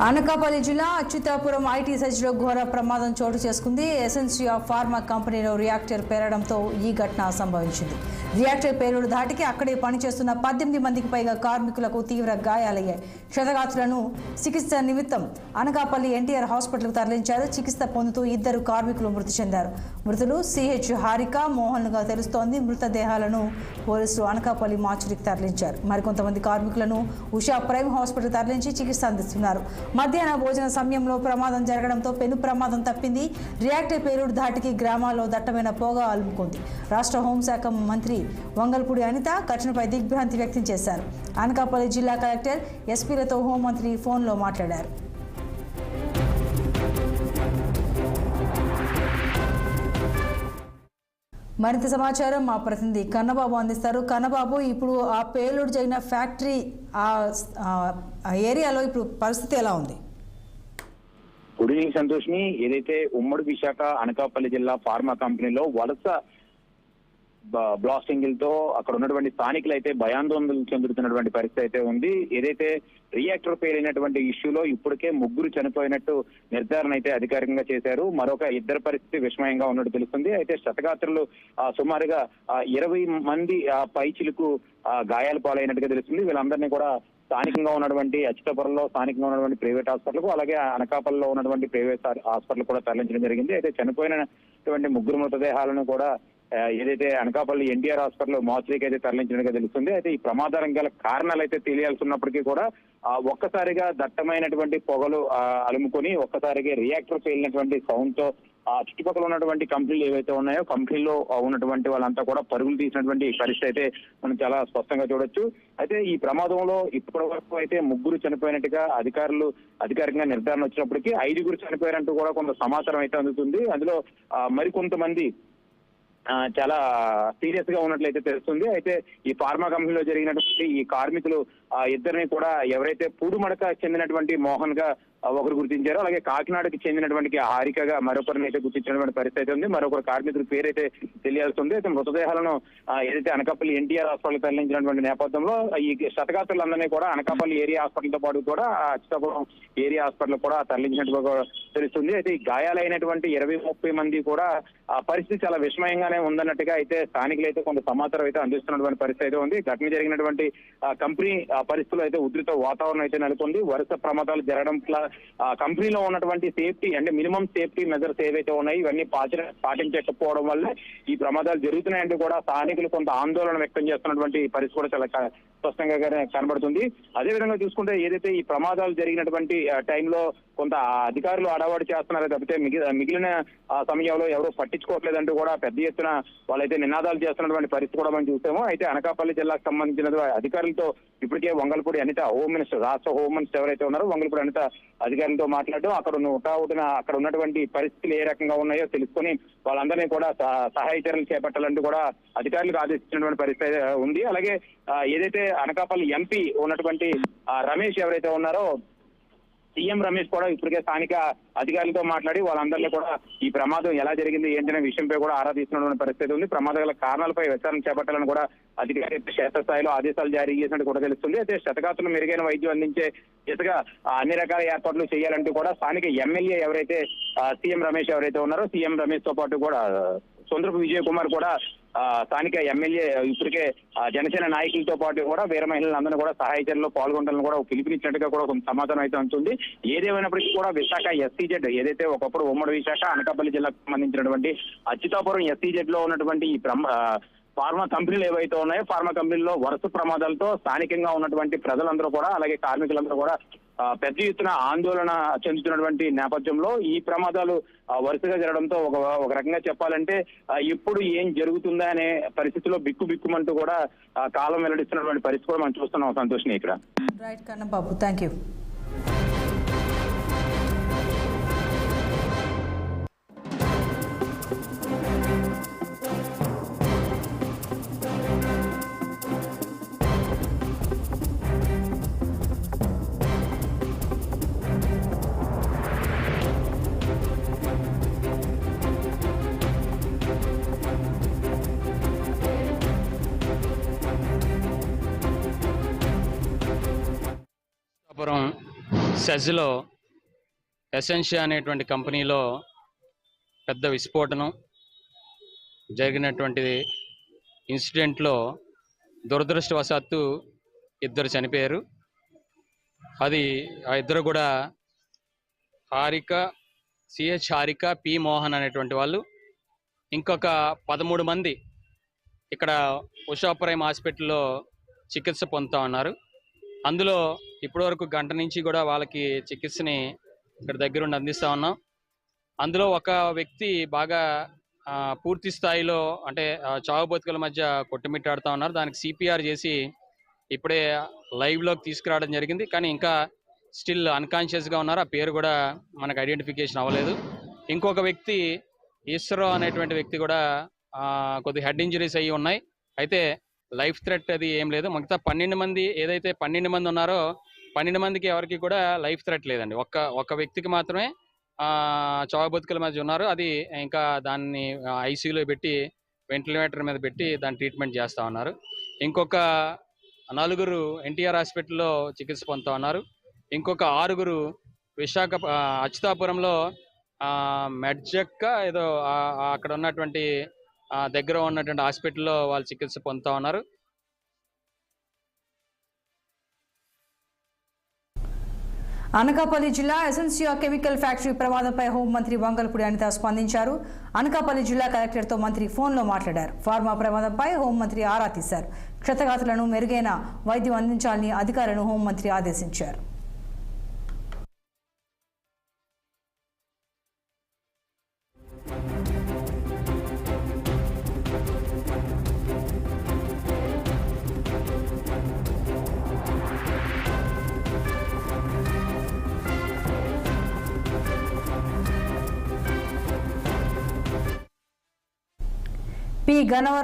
అనకాపల్లి జిల్లా అచ్యుతాపురం ఐటీ సైట్లో ఘోర ప్రమాదం చోటు చేసుకుంది. ఎసెన్సియా ఫార్మా కంపెనీలో రియాక్టర్ పేలడంతో ఈ ఘటన సంభవించింది. రియాక్టర్ పేలుడు ధాటికి అక్కడే పనిచేస్తున్న 18 మందికి పైగా కార్మికులకు తీవ్ర గాయాలయ్యాయి. క్షతగాత్రులను చికిత్స నిమిత్తం అనకాపల్లి ఎన్టీఆర్ హాస్పిటల్కు తరలించారు. చికిత్స పొందుతూ 2 కార్మికులు మృతి చెందారు. మృతులు సిహెచ్ హారిక, మోహన్గా తెలుస్తోంది. మృతదేహాలను పోలీసులు అనకాపల్లి మార్చురికి తరలించారు. మరికొంతమంది కార్మికులను ఉషా ప్రైమ్ హాస్పిటల్ తరలించి చికిత్స అందిస్తున్నారు. మధ్యాహ్న భోజన సమయంలో ప్రమాదం జరగడంతో పెను ప్రమాదం తప్పింది. రియాక్టర్ పేలుడు ధాటికి గ్రామాల్లో దట్టమైన పొగ అలుముకుంది. రాష్ట్ర హోంశాఖ మంత్రి వంగల్పూడి అనిత ఘటనపై దిగ్భ్రాంతి వ్యక్తం చేశారు. అనకాపల్లి జిల్లా కలెక్టర్, ఎస్పీలతో హోంమంత్రి ఫోన్లో మాట్లాడారు. మరింత సమాచారం మా ప్రతినిధి కన్నబాబు అందిస్తారు. కన్నబాబు, ఇప్పుడు ఆ పేలుడు జరిగిన ఫ్యాక్టరీ ఆ ఏరియాలో ఇప్పుడు పరిస్థితి ఎలా ఉంది? గుడ్ ఈవినింగ్ సంతోష్ని. ఏదైతే ఉమ్మడి విశాఖ అనకాపల్లి జిల్లా ఫార్మా కంపెనీలో వలస బ్లాస్టింగ్ తో అక్కడ ఉన్నటువంటి స్థానికులు అయితే భయాందోళనలు చెందుతున్నటువంటి పరిస్థితి అయితే ఉంది. ఏదైతే రియాక్టర్ పేలినటువంటి ఇష్యూలో ఇప్పటికే 3 చనిపోయినట్టు నిర్ధారణ అయితే అధికారికంగా చేశారు. మరొక 2 పరిస్థితి విషమయంగా ఉన్నట్టు తెలుస్తుంది. అయితే క్షతగాత్రులు సుమారుగా 20 మంది పైచిలకు గాయాలు పాలైనట్టుగా తెలుస్తుంది. వీళ్ళందరినీ కూడా స్థానికంగా ఉన్నటువంటి అచ్యుతాపురంలో స్థానికంగా ఉన్నటువంటి ప్రైవేట్ హాస్పిటల్కు, అలాగే అనకాపల్లిలో ఉన్నటువంటి ప్రైవేట్ హాస్పిటల్ కూడా తరలించడం జరిగింది. అయితే చనిపోయినటువంటి 3 మృతదేహాలను కూడా ఏదైతే అనకాపల్లి ఎన్టీఆర్ హాస్పిటల్ మార్చురీకి అయితే తరలించినట్టుగా తెలుస్తుంది. అయితే ఈ ప్రమాదానికి గల కారణాలు అయితే తెలియాల్సి ఉన్నప్పటికీ కూడా ఒక్కసారిగా దట్టమైనటువంటి పొగలు అలుముకొని ఒక్కసారిగా రియాక్టర్ పేలినటువంటి సౌండ్ తో చుట్టుపక్కల ఉన్నటువంటి కంపెనీలు ఏవైతే ఉన్నాయో కంపెనీలో ఉన్నటువంటి వాళ్ళంతా కూడా పరుగులు తీసినటువంటి పరిస్థితి అయితే మనం చాలా స్పష్టంగా చూడొచ్చు. అయితే ఈ ప్రమాదంలో ఇప్పటి వరకు అయితే 3 చనిపోయినట్టుగా అధికారికంగా నిర్ధారణ వచ్చినప్పటికీ 5 చనిపోయారంటూ కూడా కొంత సమాచారం అయితే అందుతుంది. అందులో మరికొంతమంది చాలా సీరియస్ గా ఉన్నట్లయితే తెలుస్తుంది. అయితే ఈ ఫార్మా కంపెనీలో జరిగినటువంటి ఈ కార్మికులు 2 కూడా ఎవరైతే పూడుమడక చెందినటువంటి మోహన్ గా ఒకరు గుర్తించారు, అలాగే కాకినాడకి చెందినటువంటి హారికగా మరొకరిని అయితే గుర్తించినటువంటి పరిస్థితి అయితే ఉంది. మరొకరు కార్మికుల పేరైతే తెలియాల్సి ఉంది. అయితే మృతదేహాలను ఏదైతే అనకాపల్లి ఎన్టీఆర్ హాస్పిటల్ తరలించినటువంటి నేపథ్యంలో ఈ క్షతగాత్రులందరినీ కూడా అనకాపల్లి ఏరియా హాస్పిటల్ తో పాటు కూడా అచ్యుతాపురం ఏరియా హాస్పిటల్ కూడా తరలించినట్టుగా తెలుస్తుంది. అయితే ఈ గాయాలైనటువంటి 20-30 మంది కూడా పరిస్థితి చాలా విషమయంగానే ఉందన్నట్టుగా అయితే స్థానికులు అయితే కొంత సమాచారం అయితే అందిస్తున్నటువంటి పరిస్థితి అయితే ఉంది. ఘటన జరిగినటువంటి కంపెనీ పరిస్థితులు అయితే ఉధృత వాతావరణం అయితే నెలకొంది. వరుస ప్రమాదాలు జరగడం కంపెనీలో ఉన్నటువంటి సేఫ్టీ అంటే మినిమం సేఫ్టీ మెజర్స్ ఏవైతే ఉన్నాయో ఇవన్నీ పాటించకపోవడం వల్ల ఈ ప్రమాదాలు జరుగుతున్నాయంటూ కూడా స్థానికులు కొంత ఆందోళన వ్యక్తం చేస్తున్నటువంటి పరిస్థితి కూడా చాలా స్పష్టంగా కనబడుతుంది. అదేవిధంగా చూసుకుంటే ఏదైతే ఈ ప్రమాదాలు జరిగినటువంటి టైంలో కొంత అధికారులు అడవాడి చేస్తున్నారు తప్పితే మిగిలిన సమయంలో ఎవరూ పట్టించుకోవట్లేదంటూ కూడా పెద్ద ఎత్తున వాళ్ళైతే నినాదాలు చేస్తున్నటువంటి పరిస్థితి కూడా మనం చూసాము. అయితే అనకాపల్లి జిల్లాకు సంబంధించిన అధికారులతో ఇప్పటికే వంగల్పూడి అనిత హోమ్ మినిస్టర్, రాష్ట్ర హోమ్ మినిస్టర్ ఎవరైతే ఉన్నారో వంగల్పూడి అనిత అధికారులతో మాట్లాడడం అక్కడ అక్కడ ఉన్నటువంటి పరిస్థితులు ఏ రకంగా ఉన్నాయో తెలుసుకొని వాళ్ళందరినీ కూడా సహాయ చర్యలు చేపట్టాలంటూ కూడా అధికారులకు ఆదేశించినటువంటి పరిస్థితి ఉంది. అలాగే ఏదైతే అనకాపల్లి ఎంపీ ఉన్నటువంటి రమేష్ ఎవరైతే ఉన్నారో సీఎం రమేష్ కూడా ఇప్పటికే స్థానిక అధికారులతో మాట్లాడి వాళ్ళందరినీ కూడా ఈ ప్రమాదం ఎలా జరిగింది ఏంటనే విషయంపై కూడా ఆరా తీస్తున్నటువంటి పరిస్థితి ఉంది. ప్రమాదాల కారణాలపై విచారణ చేపట్టాలని కూడా అధికారి క్షేత్రస్థాయిలో ఆదేశాలు జారీ చేసినట్టు కూడా తెలుస్తుంది. అయితే క్షతగాత్రులు మెరుగైన వైద్యం అందించే దిశగా అన్ని రకాల ఏర్పాట్లు చేయాలంటూ కూడా స్థానిక ఎమ్మెల్యే ఎవరైతే సీఎం రమేష్ ఎవరైతే ఉన్నారో సీఎం రమేష్ తో పాటు కూడా చంద్రపు విజయ్ కుమార్ కూడా స్థానిక ఎమ్మెల్యే ఇప్పటికే జనసేన నాయకులతో పాటు కూడా వీర మహిళలందరూ కూడా సహాయ చర్యలో పాల్గొనాలని కూడా పిలుపునిచ్చినట్టుగా కూడా కొంత సమాచారం అయితే ఉంటుంది. ఏదేమైనప్పటికీ కూడా విశాఖ ఎస్సీజెడ్ ఏదైతే ఒకప్పుడు ఉమ్మడి విశాఖ అనకాపల్లి జిల్లాకు సంబంధించినటువంటి అచ్యుతాపురం ఎస్సీజెడ్ లో ఉన్నటువంటి ఈ ఫార్మా కంపెనీలు ఏవైతే ఉన్నాయో ఫార్మా కంపెనీల్లో వరుస ప్రమాదాలతో స్థానికంగా ఉన్నటువంటి ప్రజలందరూ కూడా అలాగే కార్మికులందరూ కూడా పెద్ద ఎత్తున ఆందోళన చెందుతున్నటువంటి నేపథ్యంలో ఈ ప్రమాదాలు వరుసగా జరగడంతో ఒక రకంగా చెప్పాలంటే ఇప్పుడు ఏం జరుగుతుందా అనే పరిస్థితిలో బిక్కుమంటూ కూడా కాలం వెల్లడిస్తున్నటువంటి పరిస్థితి కూడా మనం చూస్తున్నాం సంతోష్ని ఇక్కడ. Right Kannababu, thank you. Achyutapuram సెజ్లో ఎసెన్షియా అనేటువంటి కంపెనీలో పెద్ద విస్ఫోటనం జరిగినటువంటి ఇన్సిడెంట్లో దురదృష్టవశాత్తు ఇద్దరు చనిపోయారు. అది ఆ ఇద్దరు కూడా హారిక పి మోహన్ అనేటువంటి వాళ్ళు. ఇంకొక 13 మంది ఇక్కడ ఉషా ప్రైమ్ హాస్పిటల్లో చికిత్స పొందుతూ ఉన్నారు. అందులో ఇప్పటివరకు గంట నుంచి కూడా వాళ్ళకి చికిత్సని ఇక్కడ దగ్గరుండి అందిస్తూ ఉన్నాం. అందులో ఒక వ్యక్తి బాగా పూర్తి స్థాయిలో అంటే చావు బతుకుల మధ్య కొట్టుమిట్టాడుతూ ఉన్నారు. దానికి సిపిఆర్ చేసి ఇప్పుడే లైవ్లోకి తీసుకురావడం జరిగింది. కానీ ఇంకా స్టిల్ అన్కాన్షియస్గా ఉన్నారు. ఆ పేరు కూడా మనకు ఐడెంటిఫికేషన్ అవ్వలేదు. ఇంకొక వ్యక్తి ఈశ్వరరావు అనేటువంటి వ్యక్తి కూడా కొద్ది హెడ్ ఇంజరీస్ అయ్యి ఉన్నాయి. అయితే లైఫ్ థ్రెట్ అది ఏం లేదు. మిగతా 12 మంది ఏదైతే 12 మంది ఉన్నారో 12 మందికి ఎవరికి కూడా లైఫ్ థ్రెట్ లేదండి. ఒక్క వ్యక్తికి మాత్రమే చావు బతుకుల మధ్య ఉన్నారు. అది ఇంకా దాన్ని ఐసీయూలో పెట్టి వెంటిలేటర్ మీద పెట్టి దాన్ని ట్రీట్మెంట్ చేస్తూ ఉన్నారు. ఇంకొక 4 ఎన్టీఆర్ హాస్పిటల్లో చికిత్స పొందుతూ ఉన్నారు. ఇంకొక 6 అచ్యుతాపురంలో మెడ్జక్క ఏదో అక్కడ ఉన్నటువంటి దగ్గర ఉన్నటువంటి హాస్పిటల్లో వాళ్ళు చికిత్స పొందుతూ ఉన్నారు. అనకాపల్లి జిల్లా ఎసెన్షియా కెమికల్ ఫ్యాక్టరీ ప్రమాదంపై హోంమంత్రి వంగల్పూడి అనిత స్పందించారు. అనకాపల్లి జిల్లా కలెక్టర్తో మంత్రి ఫోన్లో మాట్లాడారు. ఫార్మా ప్రమాదంపై హోంమంత్రి ఆరా తీశారు. క్షతగాతులను మెరుగైన వైద్యం అందించాలని అధికారులను హోంమంత్రి ఆదేశించారు. పి గన్నవరం